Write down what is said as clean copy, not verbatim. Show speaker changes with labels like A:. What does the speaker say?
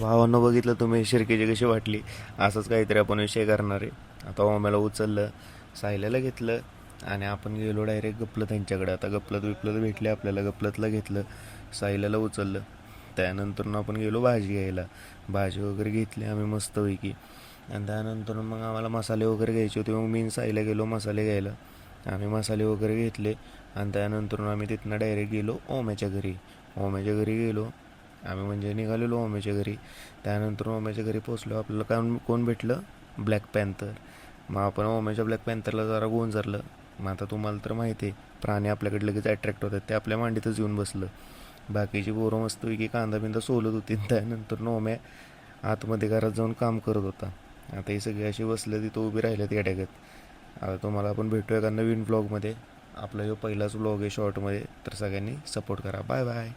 A: भावानं बघितलं तुम्ही शिर्केची कशी वाटली. असंच काहीतरी आपण विषय करणार आहे. आता ओम्याला उचललं, सायल्याला घेतलं आणि आपण गेलो डायरेक्ट गपलं त्यांच्याकडे. आता गपलत विपलत भेटले आपल्याला, गपलतला घेतलं, सायल्याला उचललं. त्यानंतर आपण गेलो भाजी घ्यायला. भाजी वगैरे घेतली आम्ही मस्तपैकी. आणि त्यानंतर मग आम्हाला मसाले वगैरे घ्यायचे होते. मग मी साईला गेलो मसाले घ्यायला. आम्ही मसाले वगैरे घेतले आणि त्यानंतर आम्ही तिथनं डायरेक्ट गेलो ओम्याच्या घरी. ओम्याच्या घरी गेलो आम्ही, म्हणजे निघालेलो ओम्याच्या घरी. त्यानंतर ओम्याच्या घरी पोचलो. आपल्याला कोण भेटलं? Black panther. मग आपण ओम्याच्या ब्लॅक पॅन्थरला जरा गोंजारलं. मग आता तुम्हाला तर माहिती आहे, प्राणी आपल्याकडे लगेच अट्रॅक्ट होतात. ते आपल्या मांडीतच येऊन बसलं. बाकीची पोरं मस्तपैकी कांदा बिंदा सोलत होती. त्यानंतर ओम्या आतमध्ये घरात जाऊन काम करत होता. आता ही सगळी अशी बसलं तिथं उभी राहिल्यात येड्यागत. आता तुम्हाला आपण भेटूया का नवीन व्लॉगमध्ये. आपला जो पहिलाच व्लॉग आहे शॉर्टमध्ये. तर सगळ्यांनी सपोर्ट करा. Bye bye.